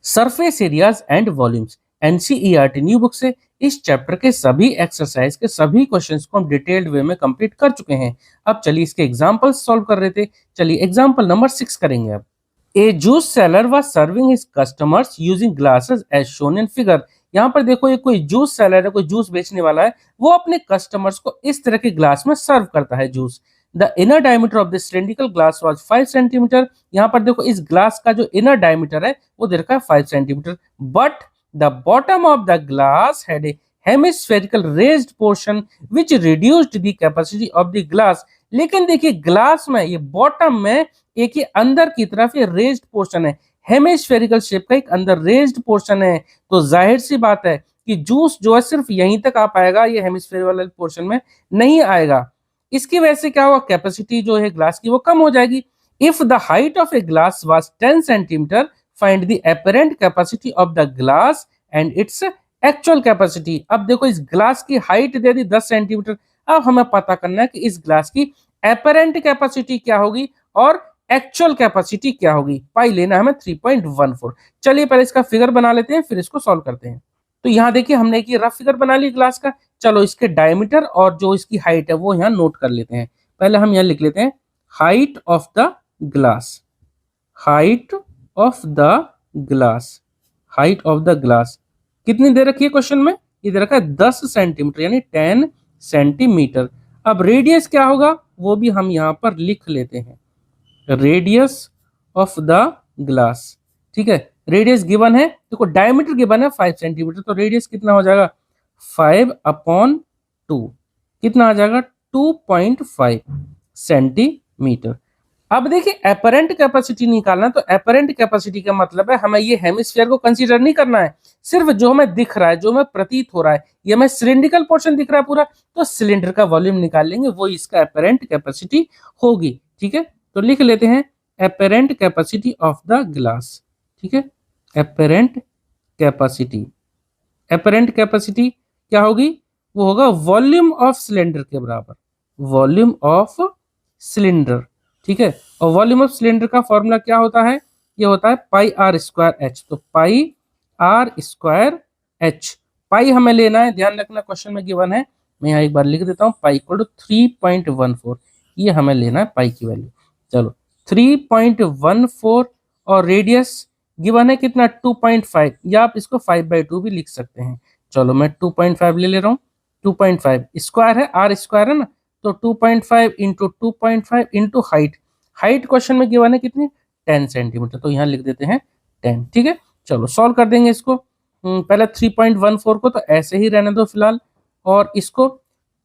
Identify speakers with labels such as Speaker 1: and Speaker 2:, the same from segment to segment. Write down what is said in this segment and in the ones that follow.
Speaker 1: Surface areas and volumes NCERT new book से इस chapter के सभी एक्सरसाइज के सभी क्वेश्चंस को हम डिटेल्ड वे में कंप्लीट कर चुके हैं। अब चलिए इसके एग्जांपल्स सॉल्व कर रहे थे। चलिए एग्जांपल नंबर 6 करेंगे। अब a juice seller was serving his customers using glasses as shown in figure. यहाँ पर देखो ये कोई जूस सेलर है, कोई जूस बेचने वाला है, वो अपने कस्टमर्स को इस तरह के ग्लास में सर्व करता है juice. The inner diameter of the cylindrical glass was 5 centimetre. यहाँ पर देखो इस ग्लास का जो इनर डायमीटर है वो दे रखा है 5 centimetre, but the bottom of the glass had a hemispherical raised portion which reduced the capacity of the glass. लेकिन देखिए ग्लास में ये बॉटम में एक ही अंदर की तरफ ये रेज्ड पोर्शन है, हेमिस्फेरिकल शेप का एक अंदर रेज्ड पोर्शन है, तो जाहिर सी बात है कि जूस जो है सिर्फ यहीं तक आ पाएगा, ये हेमिस्फेरिकल वाले पोर्शन में नहीं आएगा। इसकी वजह से क्या हुआ, कैपेसिटी जो है ग्लास की वो कम हो जाएगी। If the height of a glass was 10 centimetre find the apparent capacity of the glass and its actual capacity. अब देखो इस ग्लास की हाइट दे दी 10 सेंटीमीटर। अब हमें पता करना है कि इस ग्लास की एपरेंट कैपेसिटी क्या होगी और एक्चुअल कैपेसिटी क्या होगी। पाई लेना है हमें 3.14। चलिए पहले इसका फिगर बना लेते हैं, फिर इसको सॉल्व करते हैं। तो यहाँ देखिए हमने एक रफ फिगर बना ली ग्लास का। चलो इसके डायमीटर और जो इसकी हाइट है वो यहाँ नोट कर लेते हैं। पहले हम यहाँ लिख लेते हैं height of the glass, height of the glass, height of the glass कितनी दे रखी है क्वेश्चन में, ये दे रखा है 10 सेंटीमीटर यानी 10 सेंटीमीटर। अब रेडियस क्या होगा वो भी हम यहाँ पर लिख लेते हैं, रेडियस ऑफ द ग्लास। ठीक है, रेडियस गिवन है, देखो डायमीटर गिवन है 5 सेंटीमीटर, तो रेडियस कितना हो जाएगा 5/2, कितना आ जाएगा 2.5 सेंटीमीटर। अब देखिए एपरेंट कैपेसिटी निकालना, तो एपरेंट कैपेसिटी का मतलब है हमें ये हेमिस्फीयर को कंसीडर नहीं करना है, सिर्फ जो हमें दिख रहा है, जो हमें प्रतीत हो रहा है, ये हमें सिलिंड्रिकल पोर्शन दिख रहा है पूरा, तो सिलेंडर का वॉल्यूम निकाल लेंगे, वो इसका एपरेंट कैपेसिटी होगी। ठीक है, तो लिख लेते हैं apparent capacity of the glass. ठीक है, एपरेंट कैपेसिटी, एपरेंट कैपेसिटी क्या होगी, वो होगा वॉल्यूम ऑफ सिलेंडर के बराबर, वॉल्यूम ऑफ सिलेंडर। ठीक है, और वॉल्यूम ऑफ सिलेंडर का फॉर्मूला क्या होता है, ये होता है पाई आर स्क्वायर एच। तो pi r square h, pi हमें लेना है, ध्यान रखना क्वेश्चन में गिवन है, मैं यहाँ एक बार लिख देता हूँ, पाई इक्वल टू 3.14, ये हमें लेना है पाई की वैल्यू। चलो 3.14 और रेडियस गिवन है कितना 2.5, या आप इसको 5/2 भी लिख सकते हैं। चलो मैं 2.5 ले रहा हूँ, 2.5 स्क्वायर है, आर स्क्वायर है ना, तो 2.5 into 2.5 into height, height question में गिवन है कितनी 10 सेंटीमीटर, तो यहाँ लिख देते हैं 10। ठीक है, चलो सॉल्व कर देंगे इसको। पहले 3.14 को तो ऐसे ही रहने दो फिलहाल, और इसको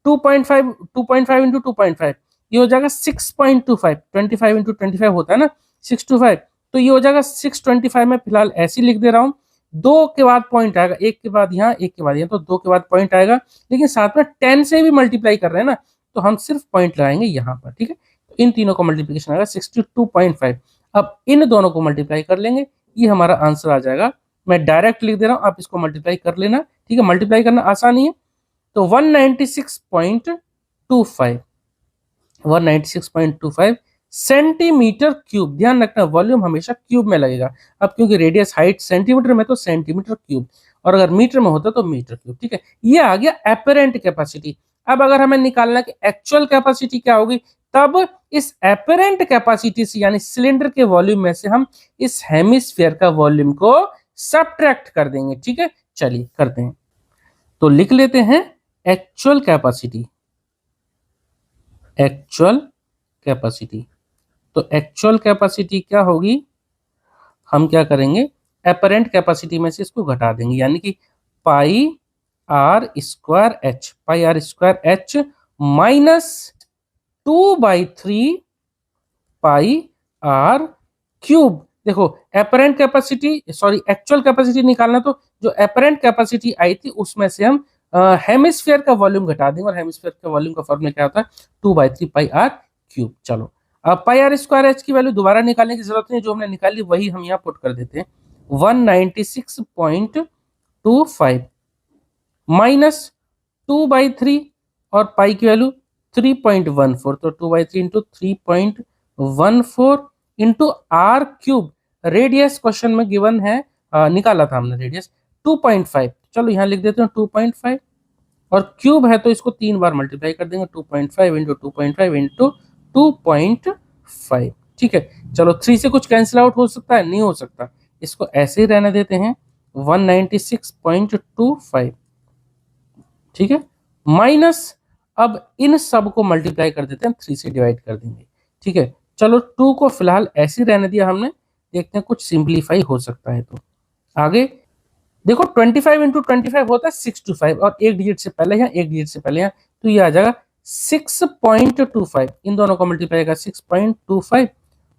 Speaker 1: 2.5 इंटू 2.5 ये हो जाएगा 6.25, 25 इंटू 25 होता है ना 625, तो ये हो जाएगा 625 में फिलहाल ऐसे ही लिख दे रहा हूँ। 2 के बाद पॉइंट आएगा, एक के बाद यहाँ, एक के बाद यहाँ, तो 2 के बाद पॉइंट आएगा, लेकिन साथ में 10 से भी मल्टीप्लाई कर रहे हैं ना, तो हम सिर्फ पॉइंट लगाएंगे यहाँ पर। ठीक है, तो इन तीनों का मल्टीप्लिकेशन आएगा 62.5। अब इन दोनों को मल्टीप्लाई कर लेंगे, ये हमारा आंसर आ जाएगा। मैं डायरेक्ट लिख दे रहा हूँ, आप इसको मल्टीप्लाई कर लेना। ठीक है, मल्टीप्लाई करना आसान ही है, तो 196.25, 196.25 सेंटीमीटर क्यूब। ध्यान रखना वॉल्यूम हमेशा क्यूब में लगेगा, अब क्योंकि रेडियस हाइट सेंटीमीटर में, तो सेंटीमीटर क्यूब, और अगर मीटर में होता तो मीटर क्यूब। ठीक है, ये आ गया एपरेंट कैपेसिटी। अब अगर हमें निकालना कि एक्चुअल कैपेसिटी क्या होगी, तब इस एपरेंट कैपेसिटी से यानी सिलेंडर के वॉल्यूम में से हम इस हेमिस्फीयर का वॉल्यूम को सब्ट्रैक्ट कर देंगे। ठीक है, चलिए करते हैं, तो लिख लेते हैं एक्चुअल कैपेसिटी, एक्चुअल कैपेसिटी। तो एक्चुअल कैपेसिटी क्या होगी, हम क्या करेंगे एपरेंट कैपेसिटी में से इसको घटा देंगे, यानी कि pi r square h, pi r square h minus 2/3 pi r cube. देखो apparent capacity, sorry actual capacity निकालना, तो जो एपरेंट कैपेसिटी आई थी उसमें से हम हेमिस्फीयर का वॉल्यूम घटा देंगे, और हेमिस्फीयर का वॉल्यूम का फॉर्मूला क्या होता है 2/3 पाई आर क्यूब। चलो अब पाई आर स्क्वायर एच की वैल्यू दोबारा निकालने की जरूरत नहीं, जो हमने निकाली वही हम यहाँ पुट कर देते हैं, 196.25 माइनस 2/3 और पाई की वैल्यू 3.14, तो 2/3 into 3.14 into r cube. Radius question में गिवन है निकाला था हमने रेडियस 2.5, चलो यहाँ लिख देते हैं 2.5, और क्यूब है तो इसको 3 बार मल्टीप्लाई कर देंगे, 2.5 इंटू 2.5 इंटू 2.5, ठीक है। चलो 3 से कुछ कैंसिल आउट हो सकता है, नहीं हो सकता, इसको ऐसे ही रहने देते हैं 196.25, ठीक है, माइनस, अब इन सब को मल्टीप्लाई कर देते हैं, 3 से डिवाइड कर देंगे, ठीक है। चलो 2 को फिलहाल ऐसे ही रहने दिया हमने, देखते हैं कुछ सिंप्लीफाई हो सकता है तो आगे देखो 25 इंटू 25 होता है 625, और एक डिजिट से पहले यहाँ, एक डिजिट से पहले यहाँ, तो ये आ जाएगा 6.25, इन दोनों को मल्टीप्लाई का 6.25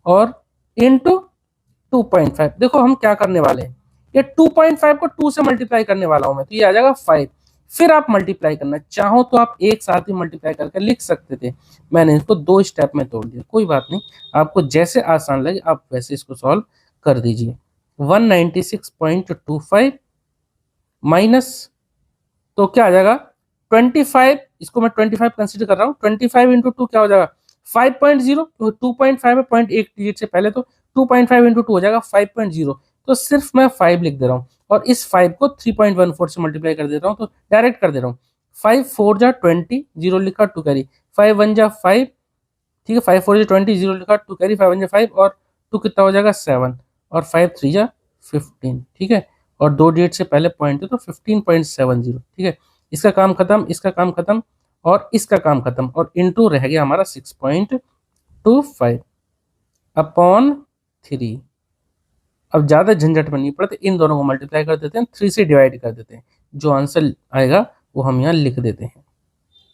Speaker 1: और इंटू 2.5। देखो हम क्या करने वाले हैं, ये 2.5 को 2 से मल्टीप्लाई करने वाला हूं मैं, तो ये आ जाएगा 5, फिर आप मल्टीप्लाई करना चाहो तो आप एक साथ ही मल्टीप्लाई करके लिख सकते थे, मैंने इसको 2 स्टेप में तोड़ दिया, कोई बात नहीं, आपको जैसे आसान लगे आप वैसे इसको सॉल्व कर दीजिए। 196.25 माइनस, तो क्या आ जाएगा 25, इसको मैं 25 कंसीडर कर रहा हूँ, 25 इंटू 2 क्या हो जाएगा 5.0, 2.5 है, पॉइंट एक डिजिट से पहले, तो 2.5 इंटू 2 हो जाएगा 5.0, तो सिर्फ मैं 5 लिख दे रहा हूँ, और इस 5 को 3.14 से मल्टीप्लाई कर देता हूँ, तो डायरेक्ट कर दे रहा हूँ, 5 4 जा 20, 0 लिखा 2 कैरी, 5 1 जा 5, ठीक है, 5 4 जा 20, 0 लिखा 2 कैरी, 5 1 जा 5, और 2 कितना हो जाएगा 7, और 5 3 जा 15, ठीक है, और 2 डिजिट से पहले पॉइंट है तो 15.70, ठीक है, इसका काम खत्म, इसका काम खत्म, और इसका काम खत्म, और इनटू रह गया हमारा 6.25 अपॉन 3। अब ज्यादा झंझट में नहीं पड़ते, इन दोनों को मल्टीप्लाई कर देते हैं, 3 से डिवाइड कर देते हैं, जो आंसर आएगा वो हम यहाँ लिख देते हैं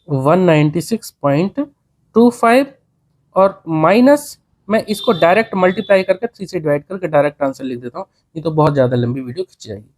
Speaker 1: 196.25, और माइनस मैं इसको डायरेक्ट मल्टीप्लाई करके 3 से डिवाइड करके डायरेक्ट आंसर लिख देता हूँ, नहीं तो बहुत ज्यादा लंबी वीडियो खिंच जाएगी।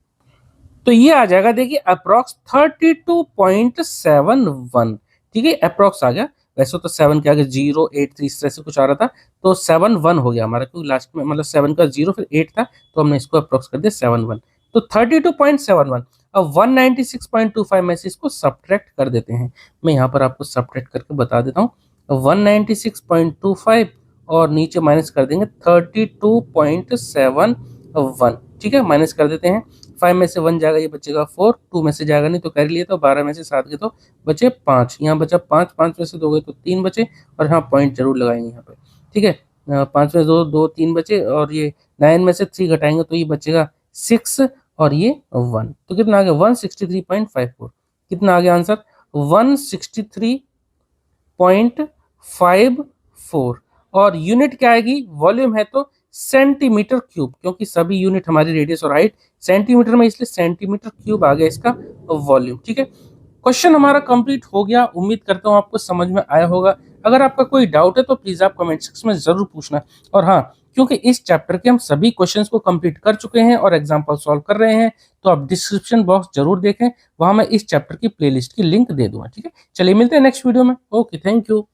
Speaker 1: तो ये आ जाएगा, देखिए अप्रोक्स 32.71, ठीक है, अप्रोक्स आ गया, वैसे तो 7 के आगे 0 8 3 इस तरह से कुछ आ रहा था, तो 7 1 हो गया हमारा, क्योंकि लास्ट में मतलब 7 का 0 फिर 8 था, तो हमने इसको अप्रोक्स कर दिया 7 1, तो 32.71। अब 196.25 में से इसको सब्ट्रैक्ट कर देते हैं, मैं यहाँ पर आपको सब्ट्रैक्ट करके बता देता हूँ, 196.25 और नीचे माइनस कर देंगे 32.71, ठीक है, माइनस कर देते हैं, 5 में से 1 जाएगा, ये बचेगा 4, 2 में से जाएगा नहीं तो कैरी लिए, तो 12 में से 7 गए तो बचे 5, यहाँ बचा 5, 5 में से 2 गए तो 3 बचे, और यहाँ पॉइंट जरूर लगाएंगे यहाँ पे, ठीक है, 5 में 2 2 3 बचे, और ये 9 में से 3 घटाएंगे तो ये बचेगा 6, और ये 1, तो कितना आ गया 163.54, कितना आ गया आंसर 163.54, और यूनिट क्या आएगी, वॉल्यूम है तो सेंटीमीटर क्यूब, क्योंकि सभी यूनिट हमारी रेडियस और हाइट सेंटीमीटर में, इसलिए सेंटीमीटर क्यूब आ गया इसका वॉल्यूम, ठीक है। क्वेश्चन हमारा कंप्लीट हो गया, उम्मीद करता हूँ आपको समझ में आया होगा, अगर आपका कोई डाउट है तो प्लीज आप कमेंट सेक्शन में जरूर पूछना, और हाँ, क्योंकि इस चैप्टर के हम सभी क्वेश्चंस को कंप्लीट कर चुके हैं और एग्जांपल सॉल्व कर रहे हैं, तो आप डिस्क्रिप्शन बॉक्स जरूर देखें, वहां मैं इस चैप्टर की प्लेलिस्ट की लिंक दे दूंगा, ठीक है। चलिए मिलते हैं नेक्स्ट वीडियो में, ओके, थैंक यू।